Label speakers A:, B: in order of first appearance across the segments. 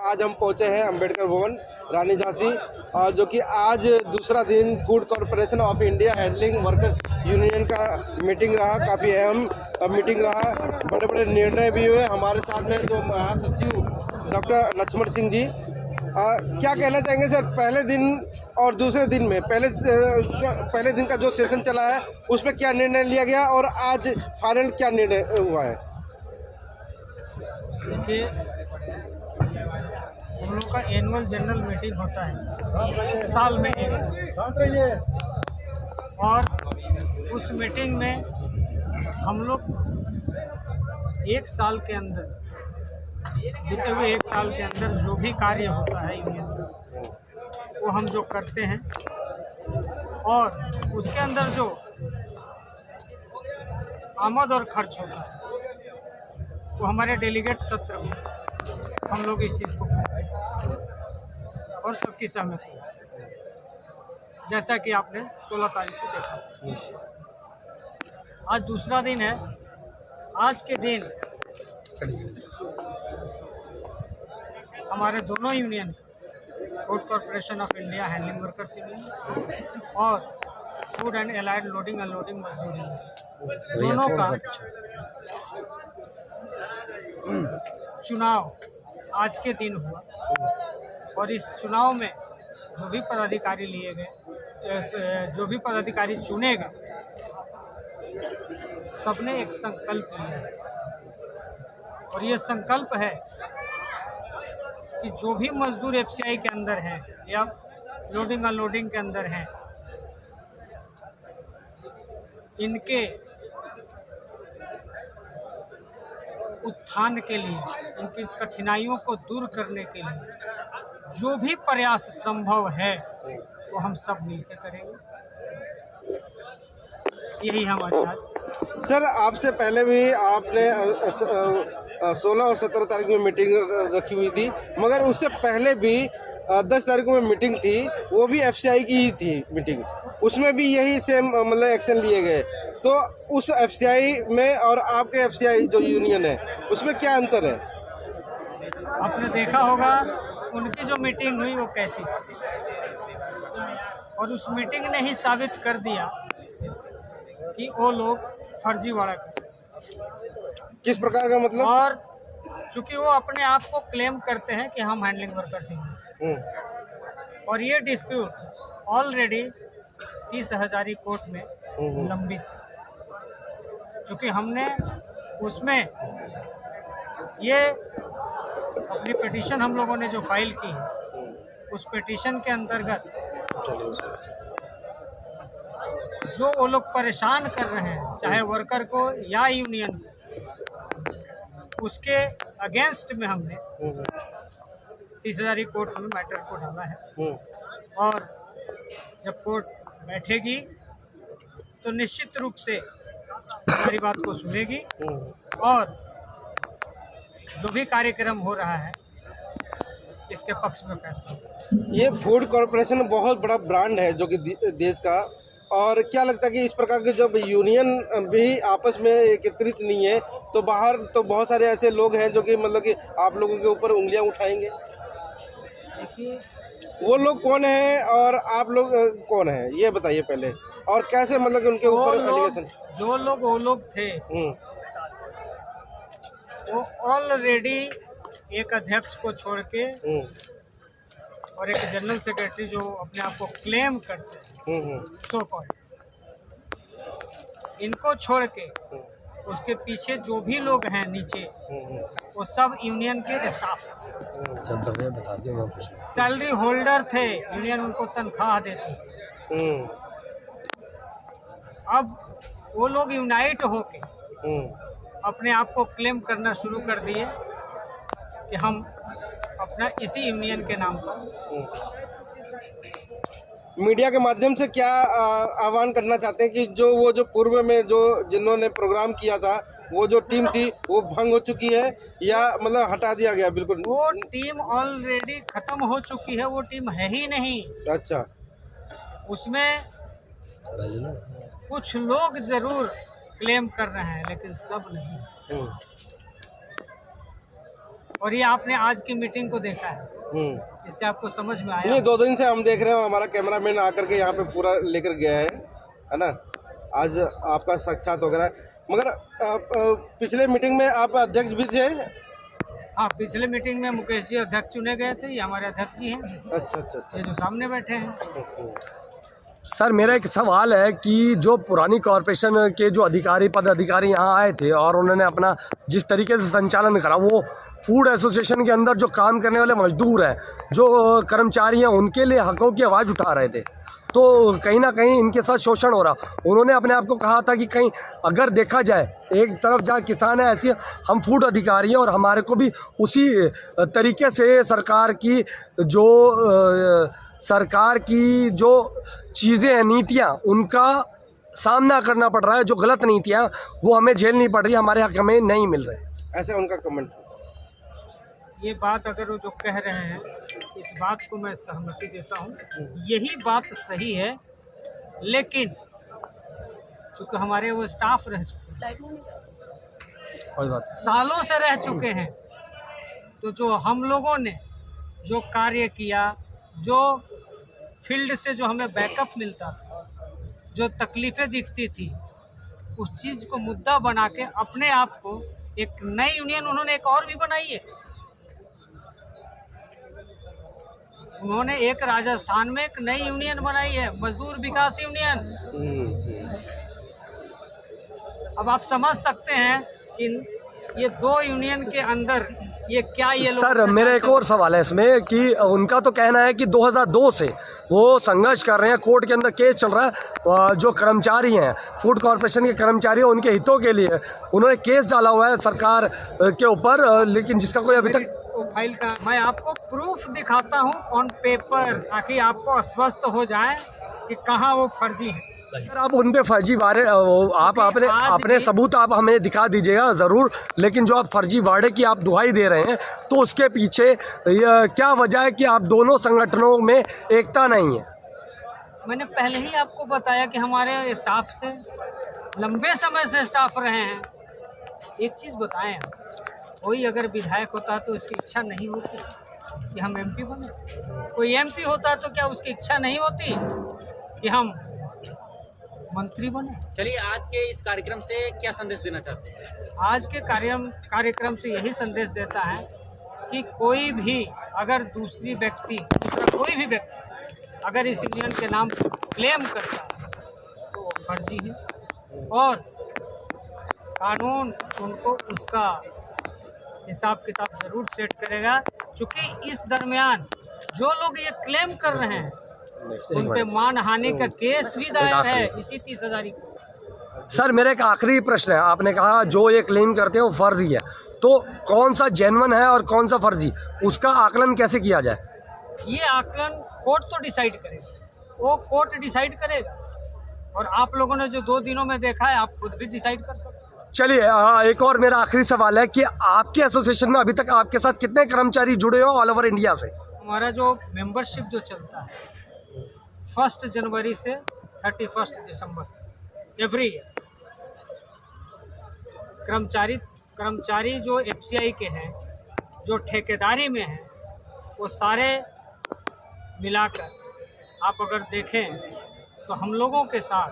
A: आज हम पहुंचे हैं अंबेडकर भवन रानी झांसी, जो कि आज दूसरा दिन food corporation of India handling workers union का मीटिंग रहा। काफ़ी अहम मीटिंग रहा, बड़े बड़े निर्णय भी हुए। हमारे साथ में जो महासचिव डॉक्टर लक्ष्मण सिंह जी, क्या कहना चाहेंगे सर, पहले दिन और दूसरे दिन में? पहले दिन का जो सेशन चला है उसमें क्या निर्णय लिया गया और आज फाइनल क्या निर्णय हुआ है?
B: देखिए, हम लोग का एनुअल जनरल मीटिंग होता है साल में एक, और उस मीटिंग में हम लोग एक साल के अंदर, बीते हुए एक साल के अंदर जो भी कार्य होता है यूनियन का, वो हम जो करते हैं, और उसके अंदर जो आमद और खर्च होता है वो हमारे डेलीगेट सत्र में हम लोग इस चीज़ को करते हैं और सबकी सहमति है, जैसा कि आपने 16 तारीख को देखा। आज दूसरा दिन है। आज के दिन हमारे दोनों union, food corporation of India handling workers union और food and allied loading unloading मजदूर यूनियन, दोनों का चुनाव आज के दिन हुआ। और इस चुनाव में जो भी पदाधिकारी लिए गए, जो भी पदाधिकारी चुने गए, सबने एक संकल्प लिया, और ये संकल्प है कि जो भी मजदूर एफसीआई के अंदर हैं या लोडिंग अनलोडिंग के अंदर हैं, इनके उत्थान के लिए, इनकी कठिनाइयों को दूर करने के लिए जो भी प्रयास संभव है वो हम सब मिलकर करेंगे। यही हमारे आज।
A: सर, आपसे पहले भी आपने 16 और 17 तारीख में मीटिंग रखी हुई थी, मगर उससे पहले भी 10 तारीख में मीटिंग थी, वो भी एफसीआई की ही थी मीटिंग। उसमें भी यही सेम मतलब एक्शन लिए गए। तो उस एफसीआई में और आपके एफसीआई जो यूनियन है उसमें क्या अंतर है?
B: आपने देखा होगा उनकी जो मीटिंग हुई वो कैसी थी, और उस मीटिंग ने ही साबित कर दिया कि वो लोग फर्जीवाड़ा कर।
A: किस प्रकार का मतलब?
B: और चूंकि वो अपने आप को क्लेम करते हैं कि हम हैंडलिंग वर्कर्स हैं, और ये डिस्प्यूट ऑलरेडी 30 हजारी कोर्ट में लंबित है। क्योंकि हमने उसमें ये अपनी पिटीशन हम लोगों ने जो फाइल की है, उस पिटीशन के अंतर्गत जो वो लोग परेशान कर रहे हैं, चाहे वर्कर को या यूनियन को, उसके अगेंस्ट में हमने 30 हजारी कोर्ट में मैटर को डाला है। और जब कोर्ट बैठेगी तो निश्चित रूप से हमारी बात को सुनेगी, और जो भी कार्यक्रम हो रहा है इसके पक्ष में फैसला।
A: ये फूड कॉरपोरेशन बहुत बड़ा ब्रांड है जो कि देश का, और क्या लगता है कि इस प्रकार के जब यूनियन भी आपस में एकत्रित नहीं है तो बाहर तो बहुत सारे ऐसे लोग हैं जो कि मतलब कि आप लोगों के ऊपर उंगलियां उठाएंगे।
B: देखिए,
A: वो लोग कौन है और आप लोग कौन है, ये बताइए पहले, और कैसे मतलब कि उनके ऊपर एलिगेशन?
B: वो लोग थे, वो ऑलरेडी एक अध्यक्ष को छोड़ के और एक जनरल सेक्रेटरी जो अपने आप को क्लेम करते हैं, सो कॉल्ड, इनको छोड़ के उसके पीछे जो भी लोग हैं नीचे, वो सब यूनियन के स्टाफ, सैलरी होल्डर थे। यूनियन उनको तनख्वाह देती थी। अब वो लोग यूनाइट होके अपने आप को क्लेम करना शुरू कर दिए कि हम अपना इसी यूनियन के नाम पर।
A: मीडिया के माध्यम से क्या आह्वान करना चाहते हैं कि जो पूर्व में जिन्होंने प्रोग्राम किया था, वो जो टीम थी वो भंग हो चुकी है या मतलब हटा दिया गया? बिल्कुल,
B: वो टीम ऑलरेडी खत्म हो चुकी है, वो टीम है ही नहीं।
A: अच्छा,
B: उसमें कुछ लोग जरूर क्लेम कर रहे हैं लेकिन सब नहीं। और ये आपने आज की मीटिंग को देखा है, इससे आपको समझ में आया।
A: नहीं, 2 दिन से हम देख रहे हैं, हमारा कैमरामैन आकर के यहाँ पे पूरा लेकर गया है ना। आज आपका साक्षात हो गया। मगर पिछले मीटिंग में आप अध्यक्ष भी थे?
B: हाँ, पिछले मीटिंग में मुकेश जी अध्यक्ष चुने गए थे, ये हमारे अध्यक्ष जी हैं।
A: अच्छा।
B: ये जो सामने बैठे हैं।
C: सर, मेरा एक सवाल है कि जो पुरानी कॉरपोरेशन के जो पदाधिकारी यहाँ आए थे और उन्होंने अपना जिस तरीके से संचालन करा, वो फूड एसोसिएशन के अंदर जो काम करने वाले मजदूर हैं, जो कर्मचारी हैं, उनके लिए हकों की आवाज़ उठा रहे थे, तो कहीं ना कहीं इनके साथ शोषण हो रहा। उन्होंने अपने आप को कहा था कि कहीं अगर देखा जाए, एक तरफ जहाँ किसान है, ऐसे हम फूड अधिकारी हैं और हमारे को भी उसी तरीके से सरकार की जो चीज़ें हैं, नीतियाँ, उनका सामना करना पड़ रहा है। जो गलत नीतियाँ वो हमें झेलनी पड़ रही है, हमारे हक हमें नहीं मिल रहे।
A: ऐसा उनका कमेंट।
B: ये बात अगर वो जो कह रहे हैं, इस बात को मैं सहमति देता हूँ, यही बात सही है। लेकिन चूँकि हमारे वो स्टाफ रह चुके हैं,
C: कोई बात
B: सालों से रह चुके हैं, तो जो हम लोगों ने जो कार्य किया, जो फील्ड से जो हमें बैकअप मिलता था, जो तकलीफ़ें दिखती थी, उस चीज़ को मुद्दा बना के अपने आप को एक नई यूनियन उन्होंने एक और भी बनाई है। उन्होंने एक राजस्थान में एक नई यूनियन बनाई है, मजदूर विकास यूनियन। अब आप समझ सकते हैं कि ये 2 यूनियन के अंदर ये क्या ये लोग।
C: सर, मेरा एक और सवाल है इसमें कि उनका तो कहना है कि 2002 से वो संघर्ष कर रहे हैं, कोर्ट के अंदर केस चल रहा है, जो कर्मचारी हैं, फूड कॉरपोरेशन के कर्मचारी हैं, उनके हितों के लिए उन्होंने केस डाला हुआ है सरकार के ऊपर, लेकिन जिसका कोई अभी तक
B: फाइल का मैं आपको प्रूफ दिखाता हूँ ऑन पेपर, ताकि आपको आश्वस्त हो जाए कि कहाँ वो फर्जी है।
C: सर, आप उन पे फर्जी वारे आप अपने सबूत आप हमें दिखा दीजिएगा ज़रूर, लेकिन जो आप फर्जी वाड़े की आप दुहाई दे रहे हैं, तो उसके पीछे क्या वजह है कि आप दोनों संगठनों में एकता नहीं है?
B: मैंने पहले ही आपको बताया कि हमारे स्टाफ थे, लंबे समय से स्टाफ रहे हैं। एक चीज़ बताएं, कोई अगर विधायक होता तो उसकी इच्छा नहीं होती कि हम एमपी बने? कोई एमपी होता तो क्या उसकी इच्छा नहीं होती कि हम मंत्री बने?
D: चलिए, आज के इस कार्यक्रम से क्या संदेश देना चाहते हैं?
B: आज के कार्यक्रम से यही संदेश देता है कि कोई भी अगर दूसरा कोई भी व्यक्ति अगर इस यूनियन के नाम पर क्लेम करता है तो वो फर्जी है, और कानून उनको उसका हिसाब किताब ज़रूर सेट करेगा। क्योंकि इस दरमियान जो लोग ये क्लेम कर रहे हैं, उन पे मानहानि का केस भी दायर है इसी 30,000 को।
C: सर, मेरा एक आखिरी प्रश्न है। आपने कहा जो ये क्लेम करते हैं वो फर्जी है, तो कौन सा जेन्युइन है और कौन सा फर्जी, उसका आकलन कैसे किया जाए?
B: ये आकलन कोर्ट तो डिसाइड करेगा, वो कोर्ट डिसाइड करेगा, और आप लोगों ने जो 2 दिनों में देखा है, आप खुद भी डिसाइड कर सकते हैं।
C: चलिए, एक और मेरा आखिरी सवाल है कि आपके एसोसिएशन में अभी तक आपके साथ कितने कर्मचारी जुड़े हो ऑल ओवर इंडिया से?
B: हमारा जो मेंबरशिप जो चलता है 1 जनवरी से 31 दिसंबर एवरी ईयर, कर्मचारी जो एफसीआई के हैं, जो ठेकेदारी में हैं, वो सारे मिलाकर आप अगर देखें तो हम लोगों के साथ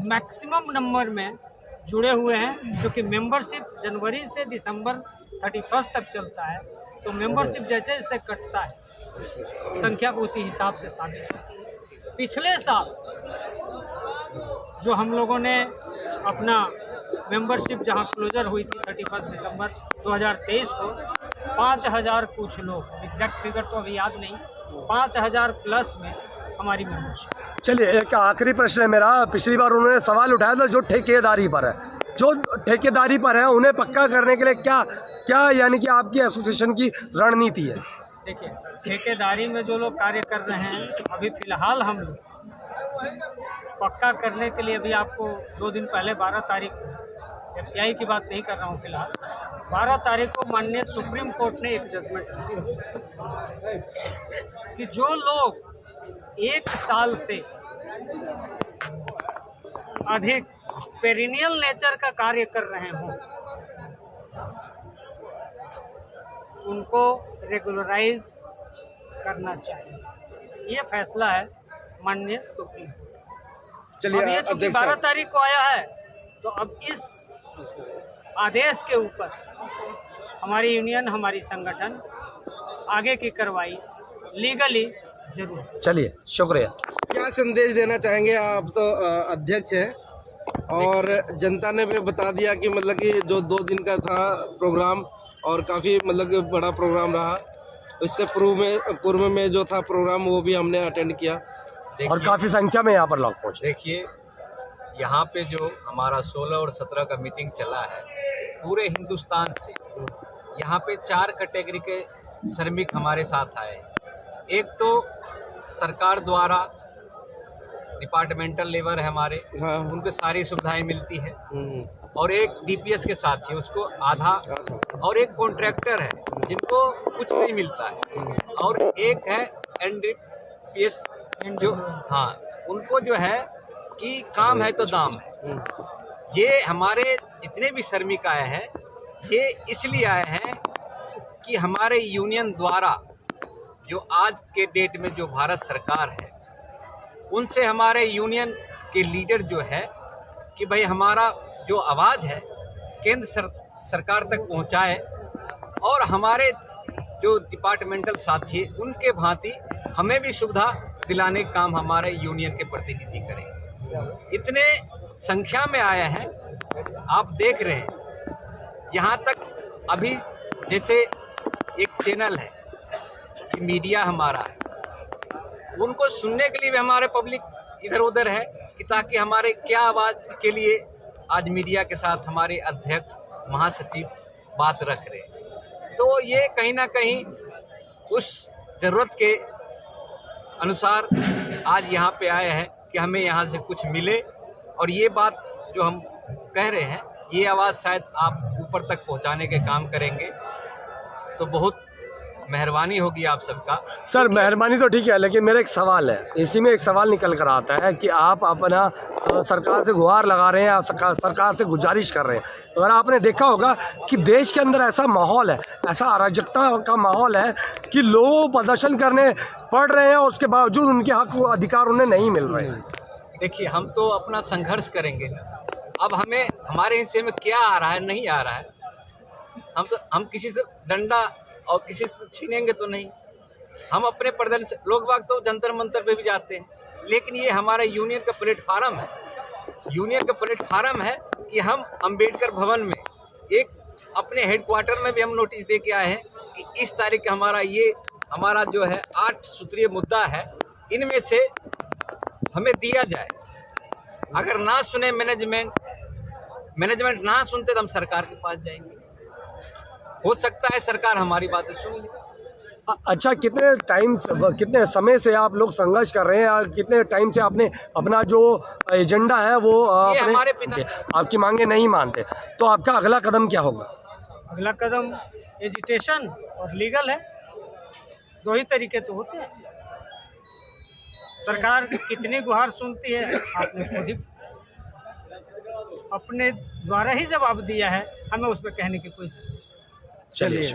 B: मैक्सिमम नंबर में जुड़े हुए हैं। जो कि मेंबरशिप जनवरी से दिसंबर 31 तक चलता है, तो मेंबरशिप जैसे जैसे कटता है संख्या उसी हिसाब से शामिल होती है। पिछले साल जो हम लोगों ने अपना मेंबरशिप जहां क्लोजर हुई थी 31 दिसंबर 2023 को, 5,000 कुछ लोग, एग्जैक्ट फिगर तो अभी याद नहीं, 5,000 प्लस में हमारी मेंबरशिप।
C: चलिए, एक आखिरी प्रश्न है मेरा। पिछली बार उन्होंने सवाल उठाया था जो ठेकेदारी पर है, उन्हें पक्का करने के लिए क्या यानी कि आपकी एसोसिएशन की रणनीति है?
B: देखिए, ठेकेदारी में जो लोग कार्य कर रहे हैं, अभी फ़िलहाल हम लोग पक्का करने के लिए, अभी आपको 2 दिन पहले 12 तारीख को, एफसीआई की बात नहीं कर रहा हूँ फ़िलहाल, 12 तारीख को माननीय सुप्रीम कोर्ट ने एक जजमेंट दिया कि जो लोग 1 साल से अधिक पेरिनियल नेचर का कार्य कर रहे हों, उनको रेगुलराइज करना चाहिए। ये फैसला है माननीय सुप्रीम कोर्ट।
A: चलिए
B: अब ये चूंकि
A: अध्यक्ष
B: 12
A: साहब,
B: तारीख को आया है, तो अब इस आदेश के ऊपर हमारी यूनियन, हमारी संगठन आगे की कार्रवाई लीगली जरूर।
C: चलिए, शुक्रिया।
A: क्या संदेश देना चाहेंगे? आप तो अध्यक्ष हैं और जनता ने भी बता दिया कि मतलब कि जो 2 दिन का था प्रोग्राम और काफ़ी मतलब कि बड़ा प्रोग्राम रहा। इससे पूर्व में जो था प्रोग्राम वो भी हमने अटेंड किया
C: और काफ़ी संख्या में यहाँ पर लोग पहुँचे।
E: देखिए, यहाँ पे जो हमारा 16 और 17 का मीटिंग चला है, पूरे हिंदुस्तान से यहाँ पे 4 कैटेगरी के श्रमिक हमारे साथ आए हैं। एक तो सरकार द्वारा डिपार्टमेंटल लेबर है हमारे,
A: हाँ।
E: उनको सारी सुविधाएं मिलती है, और एक डीपीएस के साथ ही उसको आधा, और एक कॉन्ट्रैक्टर है जिनको कुछ नहीं मिलता है, और एक है एनडीपीएस जो, हाँ, उनको जो है कि काम है तो दाम है। ये हमारे जितने भी श्रमिक आए हैं, ये इसलिए आए हैं कि हमारे यूनियन द्वारा जो आज के डेट में जो भारत सरकार है, उनसे हमारे यूनियन के लीडर जो है कि भाई हमारा जो आवाज़ है केंद्र सरकार तक पहुंचाए, और हमारे जो डिपार्टमेंटल साथी हैं उनके भांति हमें भी सुविधा दिलाने का काम हमारे यूनियन के प्रतिनिधि करें। इतने संख्या में आए हैं, आप देख रहे हैं। यहाँ तक अभी जैसे एक चैनल है कि मीडिया हमारा है, उनको सुनने के लिए भी हमारे पब्लिक इधर उधर है कि ताकि हमारे क्या आवाज़ के लिए आज मीडिया के साथ हमारे अध्यक्ष महासचिव बात रख रहे हैं। तो ये कहीं ना कहीं उस ज़रूरत के अनुसार आज यहाँ पे आए हैं कि हमें यहाँ से कुछ मिले, और ये बात जो हम कह रहे हैं, ये आवाज़ शायद आप ऊपर तक पहुँचाने के काम करेंगे, तो बहुत मेहरबानी होगी आप सबका।
C: सर, मेहरबानी तो ठीक है, लेकिन मेरा एक सवाल है, इसी में एक सवाल निकल कर आता है कि आप अपना सरकार से गुहार लगा रहे हैं या सरकार से गुजारिश कर रहे हैं। अगर आपने देखा होगा कि देश के अंदर ऐसा माहौल है, ऐसा अराजकता का माहौल है कि लोग प्रदर्शन करने पड़ रहे हैं और उसके बावजूद उनके हक अधिकार उन्हें नहीं मिल रहे हैं।
E: देखिए, हम तो अपना संघर्ष करेंगे ना। अब हमें हमारे हिस्से में क्या आ रहा है, नहीं आ रहा है, हम किसी से डंडा और किसी से छीनेंगे तो नहीं। हम अपने प्रदर्शन, लोग बाग तो जंतर मंतर पे भी जाते हैं, लेकिन ये हमारा यूनियन का प्लेटफार्म है। यूनियन का प्लेटफार्म है कि हम अंबेडकर भवन में एक अपने हेडक्वार्टर में भी हम नोटिस दे के आए हैं कि इस तारीख का हमारा जो है 8 सूत्रीय मुद्दा है, इनमें से हमें दिया जाए। अगर ना सुने मैनेजमेंट ना सुनते तो हम सरकार के पास जाएंगे। हो सकता है सरकार हमारी बातें सुन ले।
C: अच्छा, कितने समय से आप लोग संघर्ष कर रहे हैं और कितने टाइम से आपने अपना जो एजेंडा है वो
E: ये हमारे पिता
C: आपकी मांगे नहीं मानते, तो आपका अगला कदम क्या होगा?
B: अगला कदम एजिटेशन और लीगल है, 2 ही तरीके तो होते हैं। सरकार कितनी गुहार सुनती है आपने खुद ही अपने द्वारा ही जवाब दिया है, हमें उस पर कहने की कोई
C: चलिए।